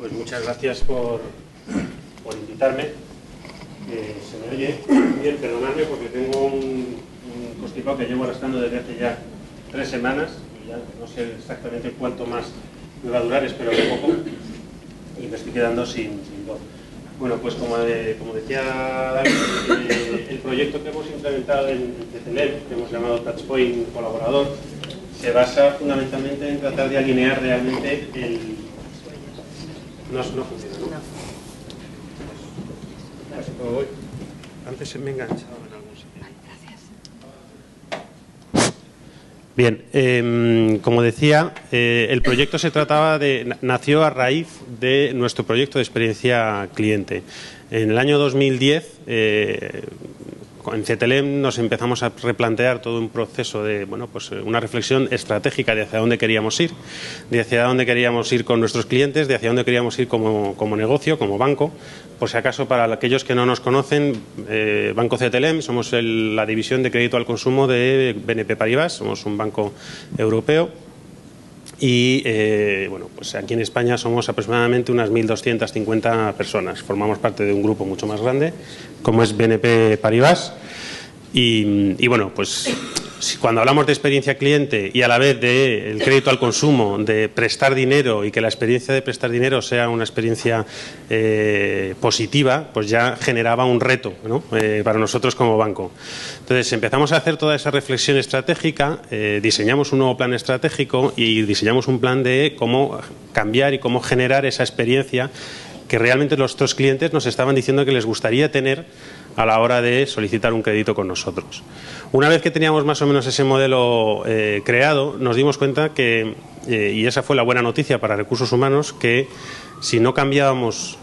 Pues muchas gracias por invitarme. Se me oye bien, perdonadme porque tengo un constipado que llevo arrastrando desde hace ya 3 semanas y ya no sé exactamente cuánto más me va a durar, espero que poco, y me estoy quedando sin voz. Bueno, pues como decía David, el proyecto que hemos implementado en CTLM, que hemos llamado Touchpoint Colaborador, se basa fundamentalmente en tratar de alinear realmente el... No funciona, ¿no? Antes me he enganchado en algún sitio. Bien, como decía, el proyecto nació a raíz de nuestro proyecto de experiencia cliente. En el año 2010, en CTLM nos empezamos a replantear todo un proceso de, una reflexión estratégica de hacia dónde queríamos ir, de hacia dónde queríamos ir con nuestros clientes, de hacia dónde queríamos ir como negocio, como banco. Por si acaso, para aquellos que no nos conocen, Banco CTLM, somos la división de crédito al consumo de BNP Paribas, somos un banco europeo. Y pues aquí en España somos aproximadamente unas 1.250 personas. Formamos parte de un grupo mucho más grande, como es BNP Paribas. Y bueno, pues cuando hablamos de experiencia cliente y a la vez del crédito al consumo, de prestar dinero y que la experiencia de prestar dinero sea una experiencia positiva, pues ya generaba un reto, ¿no? Para nosotros como banco. Entonces empezamos a hacer toda esa reflexión estratégica, diseñamos un nuevo plan estratégico y diseñamos un plan de cómo cambiar y cómo generar esa experiencia que realmente nuestros clientes nos estaban diciendo que les gustaría tener a la hora de solicitar un crédito con nosotros. Una vez que teníamos más o menos ese modelo creado, nos dimos cuenta que, y esa fue la buena noticia para recursos humanos, que si no cambiábamos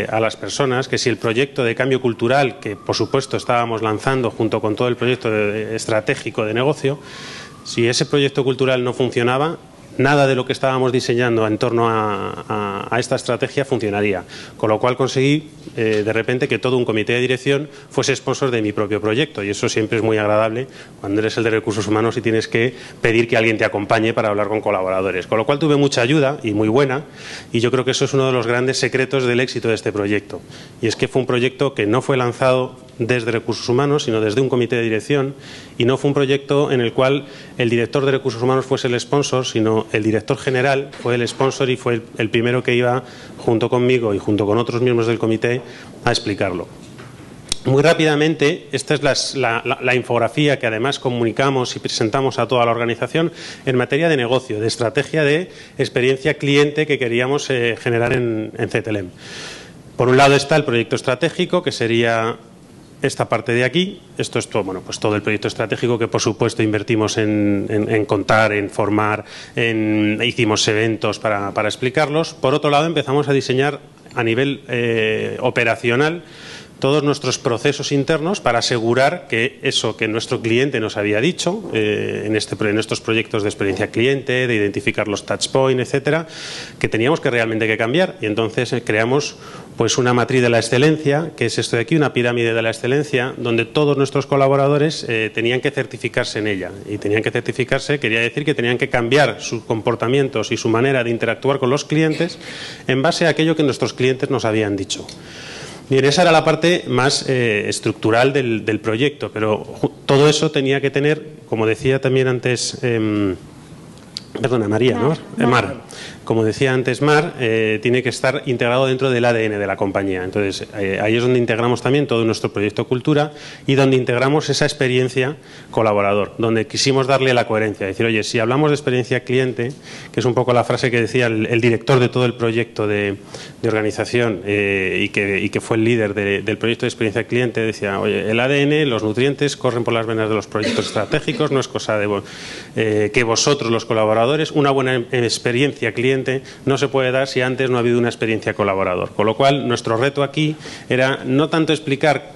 a las personas, que si el proyecto de cambio cultural, que por supuesto estábamos lanzando junto con todo el proyecto estratégico de negocio, si ese proyecto cultural no funcionaba, nada de lo que estábamos diseñando en torno a esta estrategia funcionaría. Con lo cual conseguí de repente que todo un comité de dirección fuese sponsor de mi propio proyecto, y eso siempre es muy agradable cuando eres el de recursos humanos y tienes que pedir que alguien te acompañe para hablar con colaboradores. Con lo cual tuve mucha ayuda y muy buena, y yo creo que eso es uno de los grandes secretos del éxito de este proyecto. Y es que fue un proyecto que no fue lanzado desde recursos humanos, sino desde un comité de dirección, y no fue un proyecto en el cual el director de recursos humanos fuese el sponsor, sino el director general fue el sponsor y fue el primero que iba junto conmigo y junto con otros miembros del comité a explicarlo. Muy rápidamente, esta es la infografía que además comunicamos y presentamos a toda la organización en materia de negocio, de estrategia de experiencia cliente que queríamos generar en CTLM. Por un lado está el proyecto estratégico, que sería esta parte de aquí. Esto es todo, pues todo el proyecto estratégico que por supuesto invertimos en contar, en formar, hicimos eventos para explicarlos. Por otro lado, empezamos a diseñar a nivel operacional todos nuestros procesos internos para asegurar que eso que nuestro cliente nos había dicho en estos proyectos de experiencia cliente, de identificar los touchpoints, etcétera, que teníamos que realmente cambiar. Y entonces creamos pues una matriz de la excelencia, que es esto de aquí, una pirámide de la excelencia, donde todos nuestros colaboradores tenían que certificarse en ella. Y tenían que certificarse, quería decir que tenían que cambiar sus comportamientos y su manera de interactuar con los clientes en base a aquello que nuestros clientes nos habían dicho. Bien, esa era la parte más estructural del proyecto, pero todo eso tenía que tener, como decía también antes, María, ¿no? Mar. Como decía antes Mar, tiene que estar integrado dentro del ADN de la compañía. Entonces, ahí es donde integramos también todo nuestro proyecto Cultura y donde integramos esa experiencia colaborador, donde quisimos darle la coherencia. Decir, oye, si hablamos de experiencia cliente, que es un poco la frase que decía el director de todo el proyecto de organización y que fue el líder del proyecto de experiencia cliente, decía, oye, el ADN, los nutrientes corren por las venas de los proyectos estratégicos, no es cosa de que vosotros, los colaboradores, una buena experiencia cliente no se puede dar si antes no ha habido una experiencia colaborador. Con lo cual, nuestro reto aquí era no tanto explicar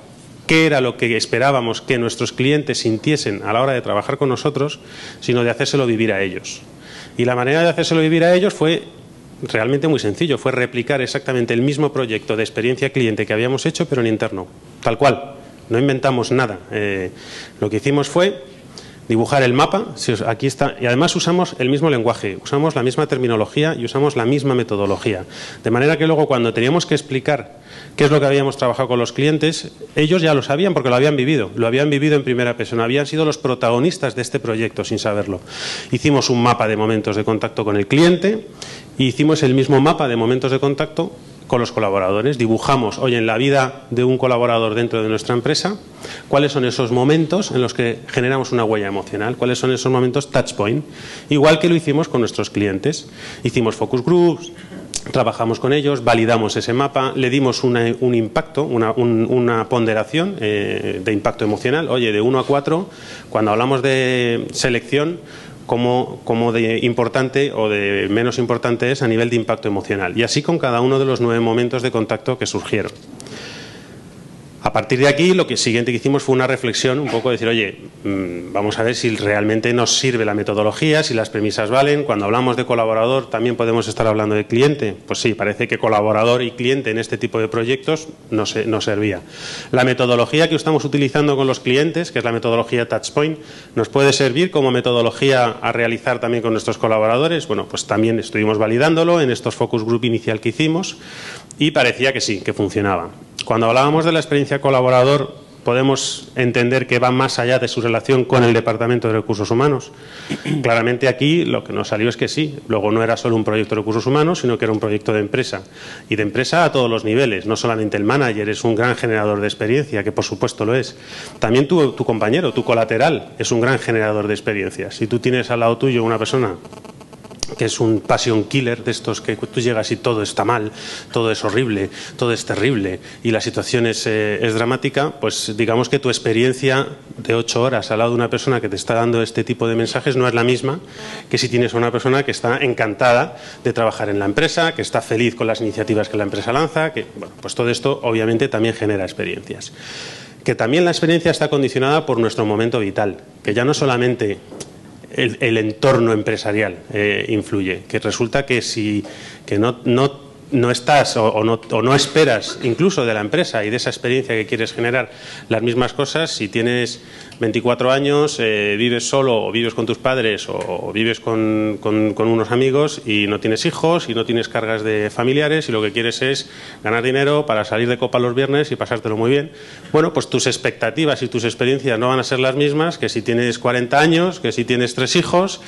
qué era lo que esperábamos que nuestros clientes sintiesen a la hora de trabajar con nosotros, sino de hacérselo vivir a ellos. Y la manera de hacérselo vivir a ellos fue realmente muy sencillo, fue replicar exactamente el mismo proyecto de experiencia cliente que habíamos hecho, pero en interno, tal cual. No inventamos nada. Lo que hicimos fue dibujar el mapa, aquí está, y además usamos el mismo lenguaje, usamos la misma terminología y usamos la misma metodología. De manera que luego cuando teníamos que explicar qué es lo que habíamos trabajado con los clientes, ellos ya lo sabían porque lo habían vivido en primera persona, habían sido los protagonistas de este proyecto sin saberlo. Hicimos un mapa de momentos de contacto con el cliente y hicimos el mismo mapa de momentos de contacto con los colaboradores. Dibujamos hoy en la vida de un colaborador dentro de nuestra empresa cuáles son esos momentos en los que generamos una huella emocional, cuáles son esos momentos touch point, igual que lo hicimos con nuestros clientes. Hicimos focus groups, trabajamos con ellos, validamos ese mapa, le dimos un impacto, una ponderación de impacto emocional. Oye, de 1 a 4, cuando hablamos de selección, como de importante o de menos importante es a nivel de impacto emocional. Y así con cada uno de los 9 momentos de contacto que surgieron. A partir de aquí, lo siguiente que hicimos fue una reflexión, un poco decir, oye, vamos a ver si realmente nos sirve la metodología, si las premisas valen. Cuando hablamos de colaborador, ¿también podemos estar hablando de cliente? Pues sí, parece que colaborador y cliente en este tipo de proyectos no servía. La metodología que estamos utilizando con los clientes, que es la metodología Touchpoint, ¿nos puede servir como metodología a realizar también con nuestros colaboradores? Bueno, pues también estuvimos validándolo en estos focus group inicial que hicimos y parecía que sí, que funcionaba. Cuando hablábamos de la experiencia colaborador, podemos entender que va más allá de su relación con el Departamento de Recursos Humanos. Claramente aquí lo que nos salió es que sí. Luego no era solo un proyecto de recursos humanos, sino que era un proyecto de empresa. Y de empresa a todos los niveles. No solamente el manager es un gran generador de experiencia, que por supuesto lo es. También tu compañero, tu colateral, es un gran generador de experiencias. Si tú tienes al lado tuyo una persona que es un passion killer de estos que tú llegas y todo está mal, todo es horrible, todo es terrible y la situación es dramática, pues digamos que tu experiencia de 8 horas al lado de una persona que te está dando este tipo de mensajes no es la misma que si tienes a una persona que está encantada de trabajar en la empresa, que está feliz con las iniciativas que la empresa lanza, que bueno, pues todo esto obviamente también genera experiencias. Que también la experiencia está condicionada por nuestro momento vital, que ya no solamente el entorno empresarial influye, que resulta que si que no estás o no esperas incluso de la empresa y de esa experiencia que quieres generar las mismas cosas, si tienes 24 años, vives solo o vives con tus padres o vives con unos amigos y no tienes hijos y no tienes cargas de familiares y lo que quieres es ganar dinero para salir de copa los viernes y pasártelo muy bien, bueno, pues tus expectativas y tus experiencias no van a ser las mismas que si tienes 40 años, que si tienes 3 hijos,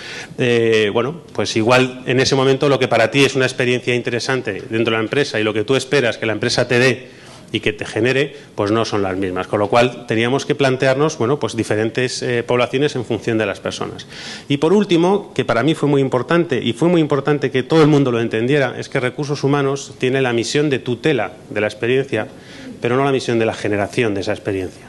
bueno, pues igual en ese momento lo que para ti es una experiencia interesante dentro de la empresa y lo que tú esperas que la empresa te dé y que te genere, pues no son las mismas. Con lo cual, teníamos que plantearnos, bueno, pues diferentes poblaciones en función de las personas. Y por último, que para mí fue muy importante, y fue muy importante que todo el mundo lo entendiera, es que Recursos Humanos tiene la misión de tutela de la experiencia, pero no la misión de la generación de esa experiencia.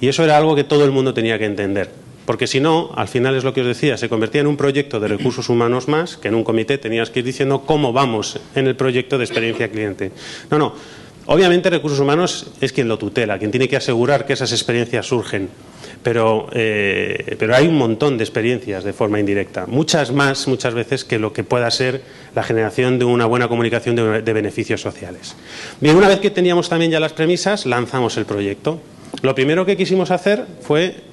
Y eso era algo que todo el mundo tenía que entender. Porque si no, al final es lo que os decía, se convertía en un proyecto de recursos humanos más, que en un comité tenías que ir diciendo cómo vamos en el proyecto de experiencia cliente. No. Obviamente Recursos Humanos es quien lo tutela, quien tiene que asegurar que esas experiencias surgen, pero hay un montón de experiencias de forma indirecta, muchas veces que lo que pueda ser la generación de una buena comunicación de beneficios sociales. Bien, una vez que teníamos también ya las premisas, lanzamos el proyecto. Lo primero que quisimos hacer fue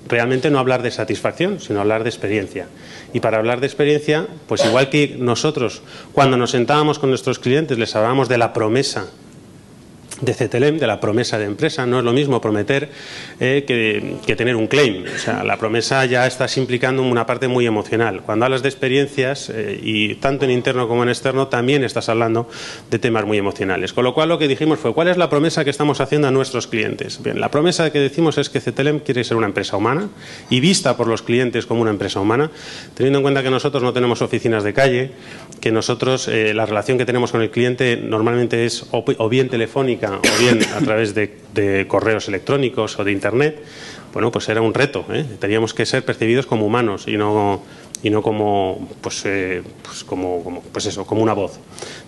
realmente no hablar de satisfacción, sino hablar de experiencia. Y para hablar de experiencia, pues igual que nosotros, cuando nos sentábamos con nuestros clientes, les hablábamos de la promesa de CTLM, de la promesa de empresa. No es lo mismo prometer que tener un claim. O sea, la promesa ya estás implicando una parte muy emocional. Cuando hablas de experiencias, y tanto en interno como en externo, también estás hablando de temas muy emocionales. Con lo cual, lo que dijimos fue, ¿cuál es la promesa que estamos haciendo a nuestros clientes? Bien, la promesa que decimos es que CTLM quiere ser una empresa humana y vista por los clientes como una empresa humana, teniendo en cuenta que nosotros no tenemos oficinas de calle, que nosotros la relación que tenemos con el cliente normalmente es o bien telefónica o bien a través de correos electrónicos o de internet. Bueno, pues era un reto, ¿eh? Teníamos que ser percibidos como humanos y no como como una voz.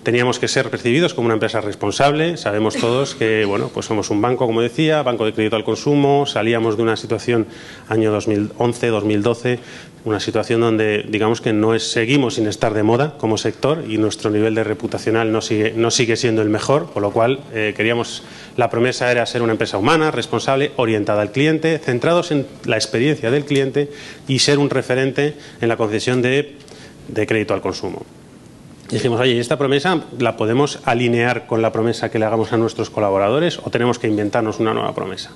Teníamos que ser percibidos como una empresa responsable. Sabemos todos que, bueno, pues somos un banco, como decía, banco de crédito al consumo. Salíamos de una situación año 2011, 2012, una situación donde, digamos que seguimos sin estar de moda como sector y nuestro nivel de reputacional no sigue siendo el mejor, con lo cual la promesa era ser una empresa humana, responsable, orientada al cliente, centrados en la experiencia del cliente y ser un referente en la concesión de crédito al consumo. Dijimos, oye, ¿esta promesa la podemos alinear con la promesa que le hagamos a nuestros colaboradores o tenemos que inventarnos una nueva promesa?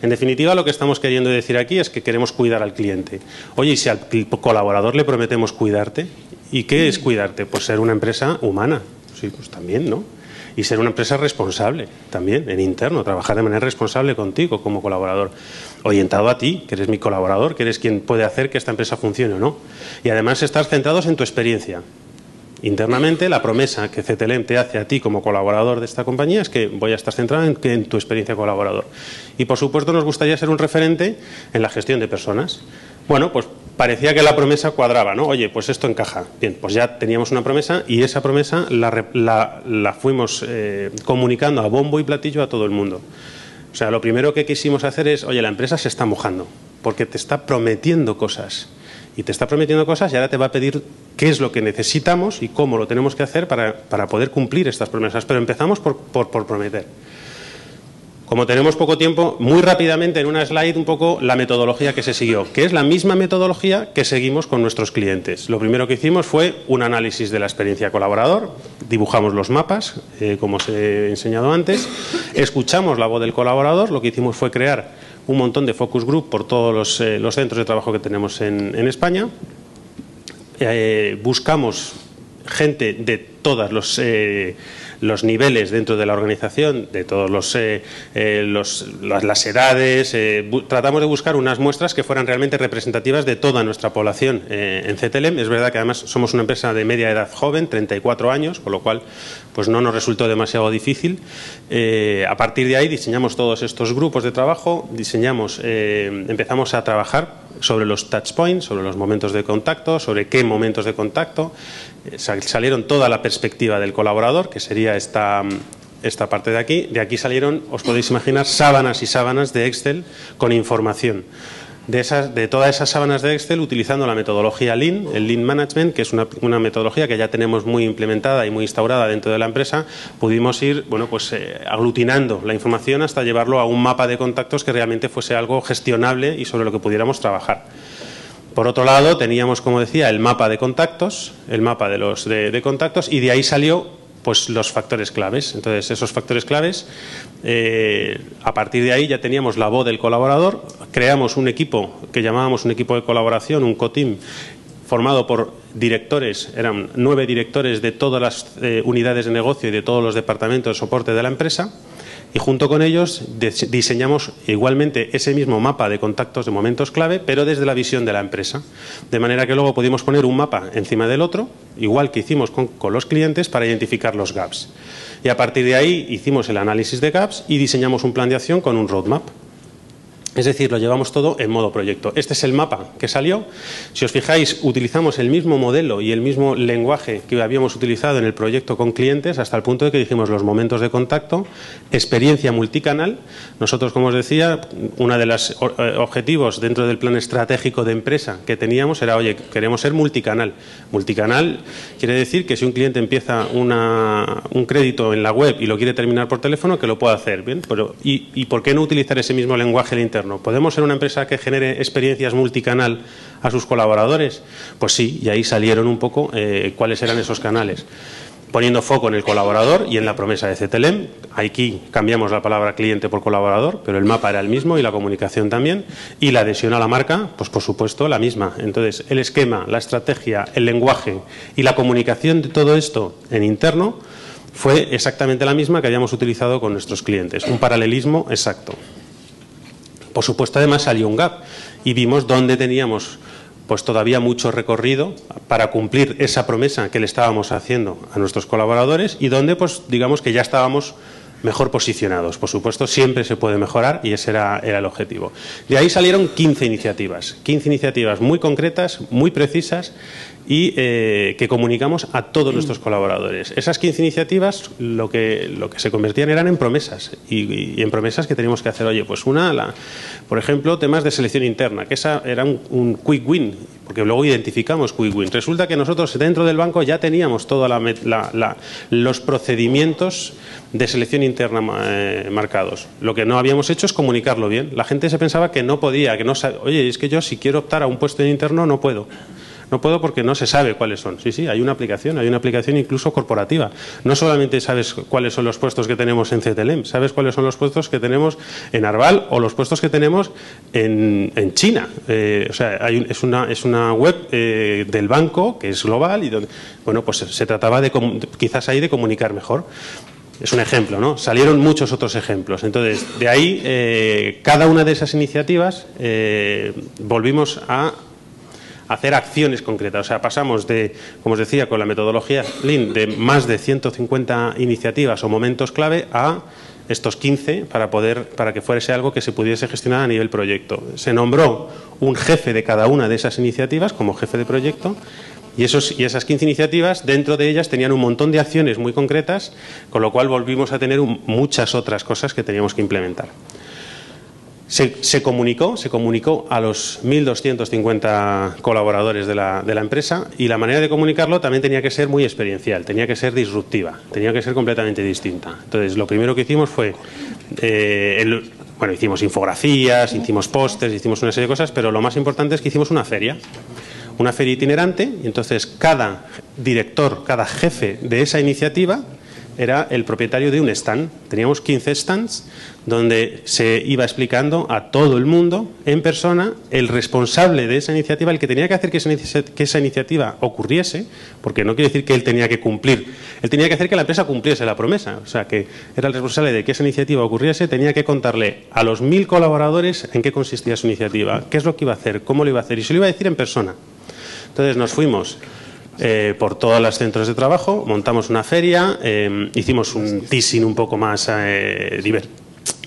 En definitiva, lo que estamos queriendo decir aquí es que queremos cuidar al cliente. Oye, ¿y si al colaborador le prometemos cuidarte? ¿Y qué es cuidarte? Pues ser una empresa humana. Sí, pues también, ¿no? Y ser una empresa responsable también, en interno, trabajar de manera responsable contigo como colaborador, orientado a ti, que eres mi colaborador, que eres quien puede hacer que esta empresa funcione o no. Y además estar centrados en tu experiencia. Internamente, la promesa que CTLM te hace a ti como colaborador de esta compañía es que voy a estar centrado en tu experiencia colaborador. Y, por supuesto, nos gustaría ser un referente en la gestión de personas. Bueno, pues parecía que la promesa cuadraba, ¿no? Oye, pues esto encaja. Bien, pues ya teníamos una promesa y esa promesa la fuimos comunicando a bombo y platillo a todo el mundo. O sea, lo primero que quisimos hacer es, oye, la empresa se está mojando porque te está prometiendo cosas. Y te está prometiendo cosas y ahora te va a pedir qué es lo que necesitamos y cómo lo tenemos que hacer para poder cumplir estas promesas. Pero empezamos por prometer. Como tenemos poco tiempo, muy rápidamente en una slide un poco la metodología que se siguió, que es la misma metodología que seguimos con nuestros clientes. Lo primero que hicimos fue un análisis de la experiencia colaborador, dibujamos los mapas, como os he enseñado antes, escuchamos la voz del colaborador, lo que hicimos fue crear un montón de focus group por todos los centros de trabajo que tenemos en España. Buscamos gente de todos los niveles dentro de la organización, de todas las edades. Tratamos de buscar unas muestras que fueran realmente representativas de toda nuestra población en CTLM. Es verdad que además somos una empresa de media edad joven, 34 años, con lo cual pues no nos resultó demasiado difícil. A partir de ahí diseñamos todos estos grupos de trabajo, empezamos a trabajar sobre los touch points, sobre los momentos de contacto, sobre qué momentos de contacto. Salieron toda la perspectiva del colaborador, que sería esta parte de aquí. De aquí salieron, os podéis imaginar, sábanas y sábanas de Excel con información. De todas esas sábanas de Excel, utilizando la metodología Lean, el Lean Management, que es una metodología que ya tenemos muy implementada y muy instaurada dentro de la empresa, pudimos ir aglutinando la información hasta llevarlo a un mapa de contactos que realmente fuese algo gestionable y sobre lo que pudiéramos trabajar. Por otro lado, teníamos, como decía, el mapa de contactos, el mapa de contactos, y de ahí salió pues los factores claves. Entonces, esos factores claves, a partir de ahí ya teníamos la voz del colaborador, creamos un equipo que llamábamos un equipo de colaboración, un co-team, formado por directores, eran 9 directores de todas las unidades de negocio y de todos los departamentos de soporte de la empresa. Y junto con ellos diseñamos igualmente ese mismo mapa de contactos de momentos clave, pero desde la visión de la empresa. De manera que luego pudimos poner un mapa encima del otro, igual que hicimos con los clientes, para identificar los gaps. Y a partir de ahí hicimos el análisis de gaps y diseñamos un plan de acción con un roadmap. Es decir, lo llevamos todo en modo proyecto. Este es el mapa que salió. Si os fijáis, utilizamos el mismo modelo y el mismo lenguaje que habíamos utilizado en el proyecto con clientes, hasta el punto de que dijimos los momentos de contacto, experiencia multicanal. Nosotros, como os decía, uno de los objetivos dentro del plan estratégico de empresa que teníamos era, oye, queremos ser multicanal. Multicanal quiere decir que si un cliente empieza un crédito en la web y lo quiere terminar por teléfono, que lo pueda hacer. ¿Bien? ¿Y por qué no utilizar ese mismo lenguaje interno? ¿Podemos ser una empresa que genere experiencias multicanal a sus colaboradores? Pues sí, y ahí salieron un poco cuáles eran esos canales. Poniendo foco en el colaborador y en la promesa de CTLM. Aquí cambiamos la palabra cliente por colaborador, pero el mapa era el mismo y la comunicación también. Y la adhesión a la marca, pues por supuesto la misma. Entonces, el esquema, la estrategia, el lenguaje y la comunicación de todo esto en interno fue exactamente la misma que habíamos utilizado con nuestros clientes. Un paralelismo exacto. Por supuesto, además salió un gap y vimos dónde teníamos pues todavía mucho recorrido para cumplir esa promesa que le estábamos haciendo a nuestros colaboradores y dónde, pues digamos que ya estábamos mejor posicionados. Por supuesto, siempre se puede mejorar y ese era el objetivo. De ahí salieron 15 iniciativas muy concretas, muy precisas y que comunicamos a todos nuestros colaboradores. Esas 15 iniciativas lo que se convertían eran en promesas y en promesas que teníamos que hacer. Oye, pues por ejemplo, temas de selección interna, que esa era un quick win, porque luego identificamos quick win. Resulta que nosotros dentro del banco ya teníamos todos los procedimientos de selección interna marcados. Lo que no habíamos hecho es comunicarlo bien. La gente se pensaba que no podía, que no sabía. Oye, es que yo si quiero optar a un puesto en interno no puedo. No puedo porque no se sabe cuáles son. Sí, hay una aplicación incluso corporativa. No solamente sabes cuáles son los puestos que tenemos en CTLM, sabes cuáles son los puestos que tenemos en Arval o los puestos que tenemos en China. O sea, es una web del banco que es global y donde, bueno, pues se trataba quizás ahí de comunicar mejor. Es un ejemplo, ¿no? Salieron muchos otros ejemplos. Entonces, de ahí, cada una de esas iniciativas volvimos a hacer acciones concretas. O sea, pasamos de, como os decía, con la metodología Lean, de más de 150 iniciativas o momentos clave a estos 15 para que fuese algo que se pudiese gestionar a nivel proyecto. Se nombró un jefe de cada una de esas iniciativas como jefe de proyecto y esas 15 iniciativas, dentro de ellas tenían un montón de acciones muy concretas, con lo cual volvimos a tener muchas otras cosas que teníamos que implementar. Se comunicó a los 1.250 colaboradores de la empresa y la manera de comunicarlo también tenía que ser muy experiencial, tenía que ser disruptiva, tenía que ser completamente distinta. Entonces, lo primero que hicimos fue, hicimos infografías, hicimos pósters, hicimos una serie de cosas, pero lo más importante es que hicimos una feria itinerante y entonces cada director, cada jefe de esa iniciativa era el propietario de un stand. Teníamos 15 stands donde se iba explicando a todo el mundo en persona el responsable de esa iniciativa, el que tenía que hacer que esa iniciativa ocurriese, porque no quiere decir que él tenía que cumplir, él tenía que hacer que la empresa cumpliese la promesa, o sea que era el responsable de que esa iniciativa ocurriese, tenía que contarle a los 1.000 colaboradores en qué consistía su iniciativa, qué es lo que iba a hacer, cómo lo iba a hacer y se lo iba a decir en persona. Entonces nos fuimos por todos los centros de trabajo, montamos una feria, hicimos un teasing un poco más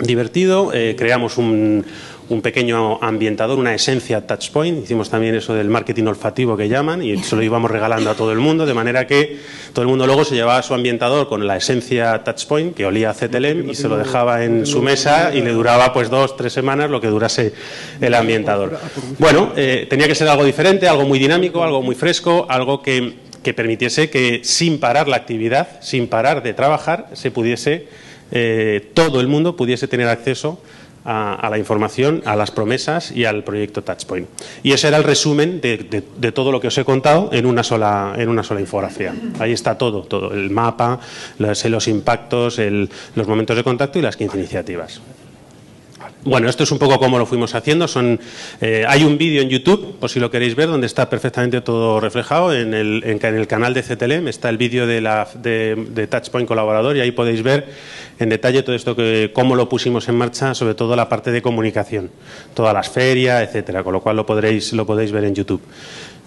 divertido, creamos un pequeño ambientador, una esencia touchpoint, hicimos también eso del marketing olfativo que llaman y se lo íbamos regalando a todo el mundo, de manera que todo el mundo luego se llevaba su ambientador con la esencia touchpoint que olía a CTLM y se lo dejaba en su mesa y le duraba pues 2-3 semanas lo que durase el ambientador. Bueno, tenía que ser algo diferente, algo muy dinámico, algo muy fresco, algo que permitiese que sin parar la actividad, sin parar de trabajar, se pudiese, todo el mundo pudiese tener acceso a la información, a las promesas y al proyecto Touchpoint. Y ese era el resumen de todo lo que os he contado en una sola infografía. Ahí está todo, el mapa, los impactos, los momentos de contacto y las 15 iniciativas. Bueno, esto es un poco cómo lo fuimos haciendo. Hay un vídeo en YouTube, por si lo queréis ver, donde está perfectamente todo reflejado. En el canal de CTLM está el vídeo de Touchpoint Colaborador y ahí podéis ver en detalle todo esto, cómo lo pusimos en marcha, sobre todo la parte de comunicación, todas las ferias, etcétera, con lo cual lo podéis ver en YouTube.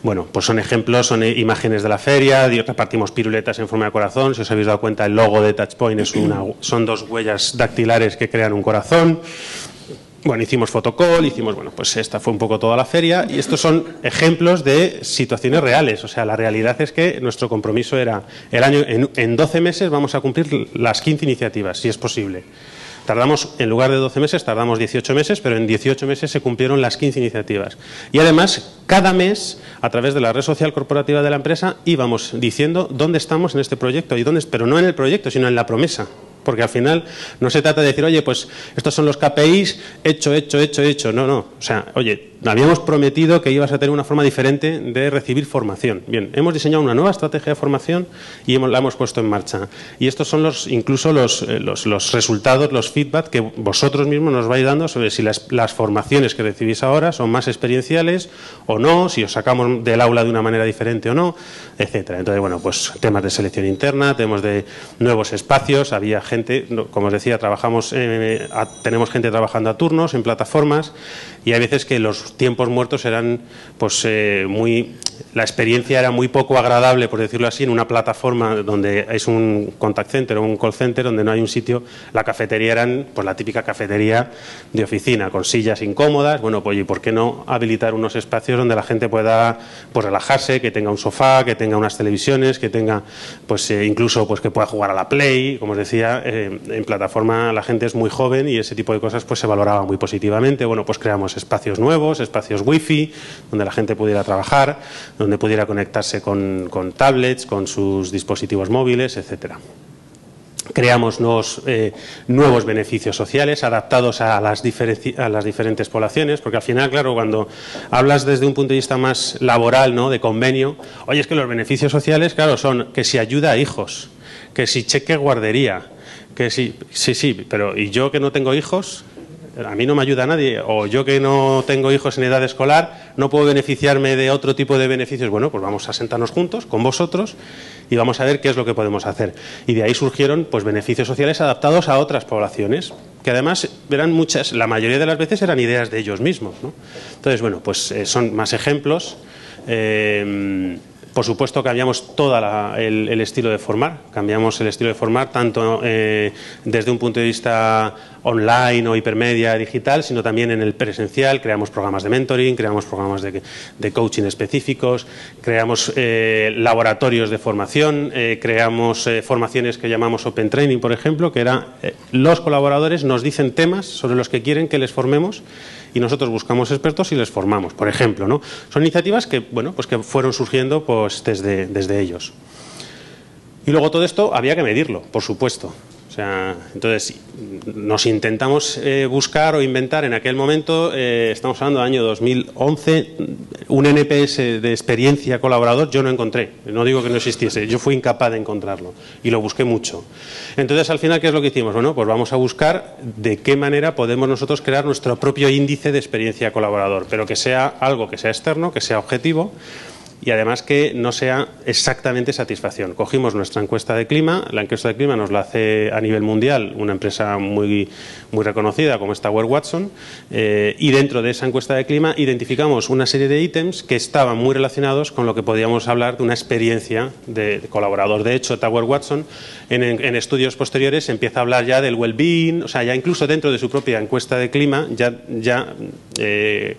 Bueno, pues son ejemplos, son imágenes de la feria, repartimos piruletas en forma de corazón. Si os habéis dado cuenta, el logo de Touchpoint son 2 huellas dactilares que crean un corazón. Bueno, hicimos fotocall, pues esta fue un poco toda la feria y estos son ejemplos de situaciones reales. O sea, la realidad es que nuestro compromiso era en 12 meses vamos a cumplir las 15 iniciativas, si es posible. En lugar de 12 meses, tardamos 18 meses, pero en 18 meses se cumplieron las 15 iniciativas. Y además, cada mes, a través de la red social corporativa de la empresa, íbamos diciendo dónde estamos en este proyecto, pero no en el proyecto, sino en la promesa. Porque al final no se trata de decir, oye, pues estos son los KPIs, hecho. No. O sea, oye, habíamos prometido que ibas a tener una forma diferente de recibir formación. Bien, hemos diseñado una nueva estrategia de formación y la hemos puesto en marcha. Y estos son incluso los resultados, los feedback que vosotros mismos nos vais dando sobre si las formaciones que recibís ahora son más experienciales o no, si os sacamos del aula de una manera diferente o no, etcétera. Entonces, bueno, pues temas de selección interna, temas de nuevos espacios, había gente, como os decía, tenemos gente trabajando a turnos en plataformas y hay veces que los los tiempos muertos eran pues la experiencia era muy poco agradable, por decirlo así, en una plataforma donde es un contact center o un call center donde no hay un sitio. La cafetería eran pues la típica cafetería de oficina, con sillas incómodas. Bueno, pues ¿y por qué no habilitar unos espacios donde la gente pueda pues relajarse, que tenga un sofá, que tenga unas televisiones, que tenga pues incluso pues que pueda jugar a la Play? Como os decía, en plataforma la gente es muy joven y ese tipo de cosas pues se valoraba muy positivamente. Bueno, pues creamos espacios nuevos, espacios wifi, donde la gente pudiera trabajar, donde pudiera conectarse con tablets, con sus dispositivos móviles, etcétera. Creamos nuevos beneficios sociales adaptados a las diferentes poblaciones, porque al final, claro, cuando hablas desde un punto de vista más laboral, ¿no?, de convenio, oye, es que los beneficios sociales, claro, son que si ayuda a hijos, que si cheque guardería, que si, sí, pero ¿y yo que no tengo hijos? A mí no me ayuda a nadie, o yo que no tengo hijos en edad escolar no puedo beneficiarme de otro tipo de beneficios. Bueno, pues vamos a sentarnos juntos con vosotros y vamos a ver qué es lo que podemos hacer. Y de ahí surgieron pues beneficios sociales adaptados a otras poblaciones, que además eran muchas, la mayoría de las veces eran ideas de ellos mismos, ¿no? Entonces, bueno, pues son más ejemplos. Por supuesto, cambiamos todo el estilo de formar. Cambiamos el estilo de formar tanto desde un punto de vista online o hipermedia digital, sino también en el presencial. Creamos programas de mentoring, creamos programas de coaching específicos, creamos laboratorios de formación, creamos formaciones que llamamos Open Training, por ejemplo, que era los colaboradores nos dicen temas sobre los que quieren que les formemos y nosotros buscamos expertos y les formamos, por ejemplo, ¿no? Son iniciativas que, bueno, pues que fueron surgiendo pues desde ellos. Y luego todo esto había que medirlo, por supuesto. O sea, entonces nos intentamos buscar o inventar en aquel momento, estamos hablando del año 2011, un NPS de experiencia colaborador. Yo no encontré, no digo que no existiese, yo fui incapaz de encontrarlo y lo busqué mucho. Entonces, al final, ¿qué es lo que hicimos? Bueno, pues vamos a buscar de qué manera podemos nosotros crear nuestro propio índice de experiencia colaborador, pero que sea algo que sea externo, que sea objetivo, y además que no sea exactamente satisfacción. Cogimos nuestra encuesta de clima, la encuesta de clima nos la hace a nivel mundial una empresa muy reconocida como es Towers Watson, y dentro de esa encuesta de clima identificamos una serie de ítems que estaban muy relacionados con lo que podíamos hablar de una experiencia de colaborador. De hecho, Towers Watson en estudios posteriores empieza a hablar ya del well-being, o sea, ya incluso dentro de su propia encuesta de clima, ya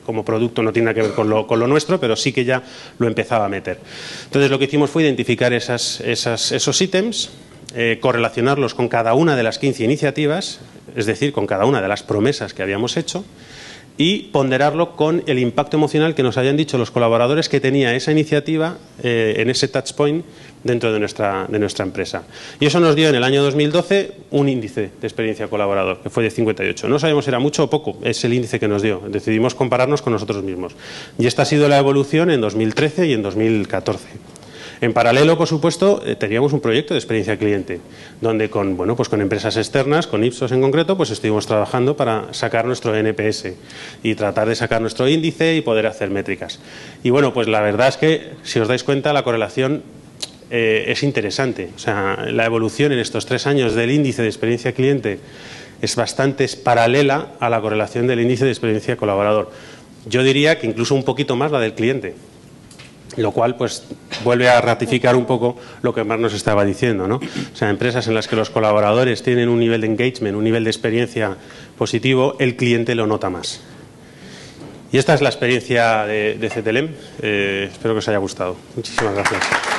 como producto no tiene nada que ver con lo nuestro, pero sí que ya lo empezaba a meter. Entonces lo que hicimos fue identificar esos ítems, correlacionarlos con cada una de las 15 iniciativas, es decir, con cada una de las promesas que habíamos hecho, y ponderarlo con el impacto emocional que nos hayan dicho los colaboradores que tenía esa iniciativa en ese touch point dentro de nuestra empresa. Y eso nos dio en el año 2012 un índice de experiencia colaborador, que fue de 58. No sabemos si era mucho o poco, es el índice que nos dio. Decidimos compararnos con nosotros mismos. Y esta ha sido la evolución en 2013 y en 2014. En paralelo, por supuesto, teníamos un proyecto de experiencia cliente, donde con empresas externas, con Ipsos en concreto, pues estuvimos trabajando para sacar nuestro NPS y tratar de sacar nuestro índice y poder hacer métricas. Y bueno, pues la verdad es que, si os dais cuenta, la correlación es interesante. O sea, la evolución en estos 3 años del índice de experiencia cliente es bastante paralela a la correlación del índice de experiencia colaborador. Yo diría que incluso un poquito más la del cliente, lo cual pues vuelve a ratificar un poco lo que Marc nos estaba diciendo, ¿no? O sea, empresas en las que los colaboradores tienen un nivel de engagement, un nivel de experiencia positivo, el cliente lo nota más. Y esta es la experiencia de CTLM. Espero que os haya gustado. Muchísimas gracias.